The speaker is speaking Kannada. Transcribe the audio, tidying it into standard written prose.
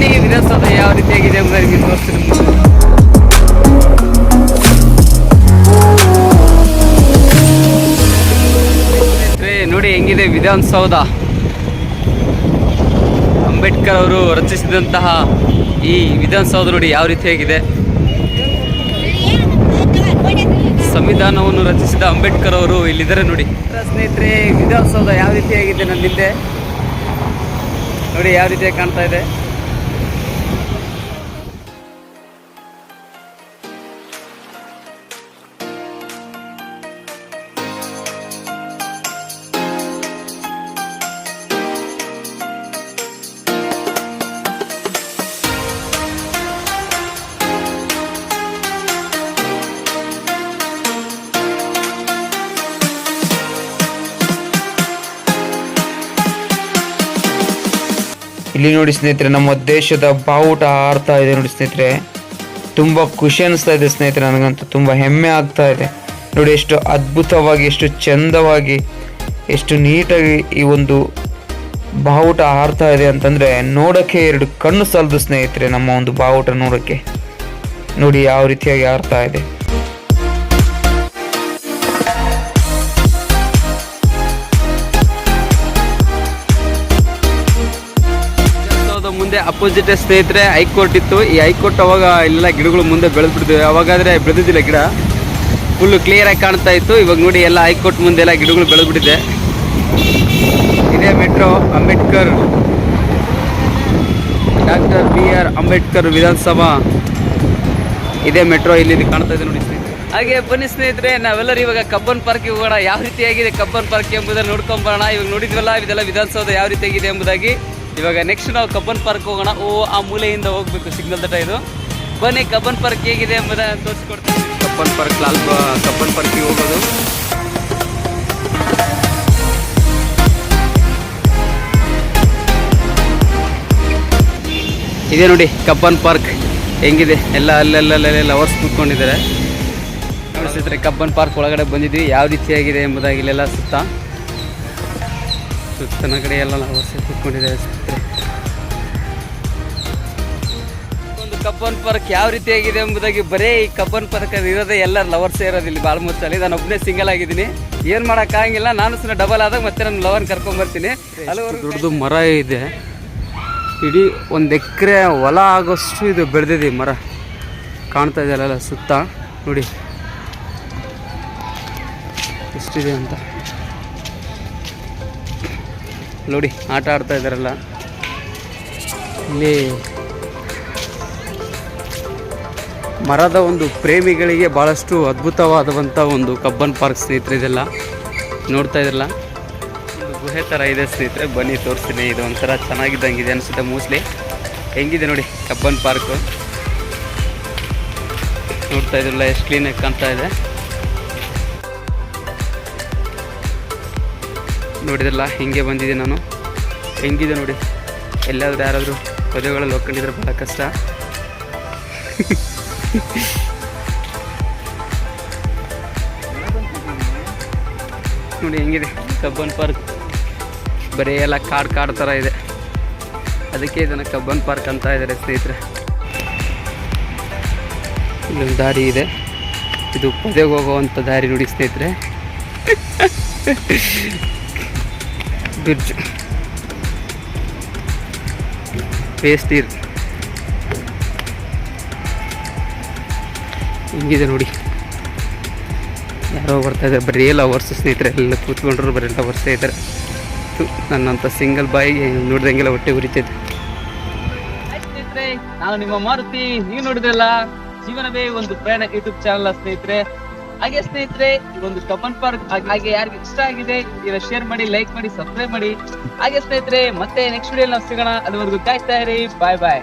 ಬನ್ನಿ ವಿಧಾನಸೌಧ ಯಾವ ರೀತಿಯಾಗಿದೆ ಎಂಬುದನ್ನು ನಿಮಗೆ ತೋರಿಸ್ತೀನಿ. ನೋಡಿ ಹೆಂಗಿದೆ ವಿಧಾನಸೌಧ. ಅಂಬೇಡ್ಕರ್ ಅವರು ರಚಿಸಿದಂತಹ ಈ ವಿಧಾನಸೌಧ ನೋಡಿ ಯಾವ ರೀತಿಯಾಗಿದೆ. ಸಂವಿಧಾನವನ್ನು ರಚಿಸಿದ ಅಂಬೇಡ್ಕರ್ ಅವರು ಇಲ್ಲಿದ್ದಾರೆ ನೋಡಿ. ಸ್ನೇಹಿತರೆ ವಿಧಾನಸೌಧ ಯಾವ ರೀತಿಯಾಗಿದೆ ನನ್ನ ಹಿಂದೆ ನೋಡಿ ಯಾವ ರೀತಿಯಾಗಿ ಕಾಣ್ತಾ ಇದೆ. ಇಲ್ಲಿ ನೋಡಿ ಸ್ನೇಹಿತರೆ, ನಮ್ಮ ದೇಶದ ಬಾವುಟ ಹಾರ್ತಾ ಇದೆ ನೋಡಿ ಸ್ನೇಹಿತರೆ. ತುಂಬ ಖುಷಿ ಅನಿಸ್ತಾ ಇದೆ ಸ್ನೇಹಿತರೆ, ನನಗಂತೂ ತುಂಬ ಹೆಮ್ಮೆ ಆಗ್ತಾ ಇದೆ. ನೋಡಿ ಎಷ್ಟು ಅದ್ಭುತವಾಗಿ, ಎಷ್ಟು ಚಂದವಾಗಿ, ಎಷ್ಟು ನೀಟಾಗಿ ಈ ಒಂದು ಬಾವುಟ ಹಾರ್ತಾ ಇದೆ ಅಂತಂದರೆ ನೋಡೋಕ್ಕೆ ಎರಡು ಕಣ್ಣು ಸಾಲದು ಸ್ನೇಹಿತರೆ. ನಮ್ಮ ಒಂದು ಬಾವುಟ ನೋಡೋಕ್ಕೆ ನೋಡಿ ಯಾವ ರೀತಿಯಾಗಿ ಹಾರ್ತಾ ಇದೆ. ಮುಂದೆ ಅಪೋಸಿಟ್ ಸ್ನೇಹಿತರೆ ಹೈಕೋರ್ಟ್ ಇತ್ತು. ಈ ಹೈಕೋರ್ಟ್ ಅವಾಗ ಇಲ್ಲೆಲ್ಲ ಗಿಡಗಳು ಮುಂದೆ ಬೆಳೆದ್ಬಿಡ್ತಿವೆ. ಅವಾಗಾದರೆ ಬೆಳೆದಿದ್ದಿಲ್ಲ, ಗಿಡ ಫುಲ್ಲು ಕ್ಲಿಯರ್ ಆಗಿ ಕಾಣ್ತಾ ಇತ್ತು. ಇವಾಗ ನೋಡಿ ಎಲ್ಲ ಹೈಕೋರ್ಟ್ ಮುಂದೆ ಎಲ್ಲ ಗಿಡಗಳು ಬೆಳೆದ್ಬಿಟ್ಟಿದೆ. ಇದೇ metro Ambedkar, doctor BR Ambedkar ವಿಧಾನಸಭಾ, ಇದೇ ಮೆಟ್ರೋ ಇಲ್ಲಿ ಕಾಣ್ತಾ ಇದೆ ನೋಡಿ ಸ್ನೇಹಿತರೆ. ಹಾಗೆ ಬನ್ನಿ ಸ್ನೇಹಿತರೆ, ನಾವೆಲ್ಲರೂ ಇವಾಗ ಕಬ್ಬನ್ ಪಾರ್ಕ್ಗೆ ಹೋಗೋಣ. ಯಾವ ರೀತಿಯಾಗಿದೆ ಕಬ್ಬನ್ ಪಾರ್ಕ್ ಎಂಬುದನ್ನು ನೋಡ್ಕೊಂಬರೋಣ. ಇವಾಗ ನೋಡಿದ್ವಲ್ಲ ಇದೆಲ್ಲ ವಿಧಾನಸೌಧ ಯಾವ ರೀತಿಯಾಗಿದೆ ಎಂಬುದಾಗಿ. ಇವಾಗ ನೆಕ್ಸ್ಟ್ ನಾವು ಕಬ್ಬನ್ ಪಾರ್ಕ್ ಹೋಗೋಣ. ಆ ಮೂಲೆಯಿಂದ ಹೋಗ್ಬೇಕು, ಸಿಗ್ನಲ್ ದಟ್ಟ ಇದು. ಬನ್ನಿ ಕಬ್ಬನ್ ಪಾರ್ಕ್ ಹೇಗಿದೆ ಎಂಬುದನ್ನು ತೋರಿಸ್ಕೊಡ್ತೀನಿ. ಕಬ್ಬನ್ ಪಾರ್ಕ್ ಕಬ್ಬನ್ ಪಾರ್ಕಿಗೆ ಹೋಗೋದು. ಇದೆ ನೋಡಿ ಕಬ್ಬನ್ ಪಾರ್ಕ್ ಹೆಂಗಿದೆ. ಎಲ್ಲ ಅಲ್ಲೆಲ್ಲ ಲವರ್ಸ್ ಕೂತ್ಕೊಂಡಿದ್ದಾರೆ ನೋಡಿ ಸ್ನೇಹಿತರೆ. ಕಬ್ಬನ್ ಪಾರ್ಕ್ ಒಳಗಡೆ ಬಂದಿದ್ವಿ. ಯಾವ ರೀತಿಯಾಗಿದೆ ಎಂಬುದಾಗಿ ಇಲ್ಲೆಲ್ಲ ಸುತ್ತನ ಕಡೆ ಎಲ್ಲ ಲವರ್ಸ್ ಕೂತ್ಕೊಂಡಿದ್ದಾರೆ ಸ್ನೇಹಿತರೆ. ಒಂದು ಕಬ್ಬನ್ ಪಾರ್ಕ್ ಯಾವ ರೀತಿಯಾಗಿದೆ ಎಂಬುದಾಗಿ ಬರೀ ಈ ಕಬ್ಬನ್ ಪಾರ್ಕ್ ಇರೋದೇ ಎಲ್ಲ ಲವರ್ಸ್ ಇರೋದು ಇಲ್ಲಿ ಆಲ್ಮೋಸ್ಟ್ ಅಲ್ಲಿ. ನಾನು ಒಬ್ಬನೇ ಸಿಂಗಲ್ ಆಗಿದ್ದೀನಿ, ಏನು ಮಾಡೋಕ್ಕಾಗಿಲ್ಲ. ನಾನು ಸುಮ್ಮನೆ ಡಬಲ್ ಆದಾಗ ಮತ್ತೆ ನಾನು ಲವರ್ನ ಕರ್ಕೊಂಡ್ಬರ್ತೀನಿ. ಹಲವಾರು ದೊಡ್ಡದು ಮರ ಇದೆ, ಇಡೀ 1 ಎಕರೆ ಹೊಲ ಆಗೋಷ್ಟು ಇದು ಬೆಳೆದಿದೆ ಮರ. ಕಾಣ್ತಾ ಇದೆ ಅಲ್ಲ ಸುತ್ತ ನೋಡಿ ಎಷ್ಟಿದೆ ಅಂತ. ನೋಡಿ ಆಟ ಆಡ್ತಾ ಇದ್ದಾರಲ್ಲ ಇಲ್ಲಿ. ಮರದ ಒಂದು ಪ್ರೇಮಿಗಳಿಗೆ ಭಾಳಷ್ಟು ಅದ್ಭುತವಾದಂಥ ಒಂದು ಕಬ್ಬನ್ ಪಾರ್ಕ್ ಸ್ನೇಹಿತರೆ. ಇದೆಲ್ಲ ನೋಡ್ತಾ ಇದ್ರಲ್ಲ, ಒಂದು ಗುಹೆ ಥರ ಇದೆ ಸ್ನೇಹಿತರೆ. ಬನ್ನಿ ತೋರಿಸ್ತೀನಿ. ಇದು ಒಂಥರ ಚೆನ್ನಾಗಿದ್ದಂಗಿದೆ ಅನಿಸುತ್ತೆ ಮೋಸ್ಟ್ಲಿ. ಹೆಂಗಿದೆ ನೋಡಿ ಕಬ್ಬನ್ ಪಾರ್ಕು. ನೋಡ್ತಾ ಇದ್ರಲ್ಲ ಎಷ್ಟು ಕ್ಲೀನಾಗಿ ಕಾಣ್ತಾ ಇದೆ. ನೋಡಿದ್ರಲ್ಲ ಹಿಂಗೆ ಬಂದಿದೆ ನಾನು. ಹೆಂಗಿದೆ ನೋಡಿ. ಎಲ್ಲಾದರೂ ಯಾರಾದರೂ ಪದಗಳಲ್ಲಿ ಹೋಗ್ಕೊಂಡಿದ್ರೆ ಭಾಳ ಕಷ್ಟ. ನೋಡಿ ಹೆಂಗಿದೆ ಕಬ್ಬನ್ ಪಾರ್ಕ್. ಬರೀ ಎಲ್ಲ ಕಾಡು ಥರ ಇದೆ, ಅದಕ್ಕೆ ಇದನ್ನು ಕಬ್ಬನ್ ಪಾರ್ಕ್ ಅಂತ ಇದ್ದಾರೆ ಸ್ನೇಹಿತರೆ. ಇಲ್ಲೊಂದು ದಾರಿ ಇದೆ, ಇದು ಪೊದೆಗೆ ಹೋಗುವಂಥ ದಾರಿ ನೋಡಿ ಸ್ನೇಹಿತರೆ. ಬ್ರಿಡ್ಜ್ ವೇಸ್ಟ್ ನೀರು ಹಿಂಗಿದೆ ನೋಡಿ. ಯಾರೋ ಬರ್ತಾ ಇದ್ದಾರೆ, ಬರೀ ಲವರ್ಸ್ ಸ್ನೇಹಿತರೆ. ಎಲ್ಲ ಕೂತ್ಕೊಂಡ್ರು ಬರೀ ಲವರ್ಸೇ ಇದ್ದಾರೆ. ನನ್ನಂಥ ಸಿಂಗಲ್ ಬಾಯಿಗೆ ನೋಡಿದಂಗೆಲ್ಲ ಹೊಟ್ಟೆ ಉರಿತೈತೆ ಸ್ನೇಹಿತರೆ. ನಾನು ನಿಮ್ಮ ಮಾರುತಿ, ನೀವು ನೋಡಿದ್ರಲ್ಲ ಜೀವನವೇ ಒಂದು ಪ್ರಯಾಣ ಯೂಟ್ಯೂಬ್ ಚಾನಲ್ ಸ್ನೇಹಿತರೆ. ಹಾಗೆ ಸ್ನೇಹಿತರೆ ಈ ಒಂದು ಕಬ್ಬನ್ ಪಾರ್ಕ್ ಹಾಗೆ ಯಾರಿಗೆ ಇಷ್ಟ ಆಗಿದೆ ಇದನ್ನ ಶೇರ್ ಮಾಡಿ, ಲೈಕ್ ಮಾಡಿ, ಸಬ್ಸ್ಕ್ರೈಬ್ ಮಾಡಿ. ಹಾಗೆ ಸ್ನೇಹಿತರೆ ಮತ್ತೆ ನೆಕ್ಸ್ಟ್ ವಿಡಿಯೋ ನಾವು ಸಿಗೋಣ. ಅಲ್ಲಿವರೆಗೂ ಕಾಯ್ತಾ ಇರಿ. ಬಾಯ್ ಬಾಯ್.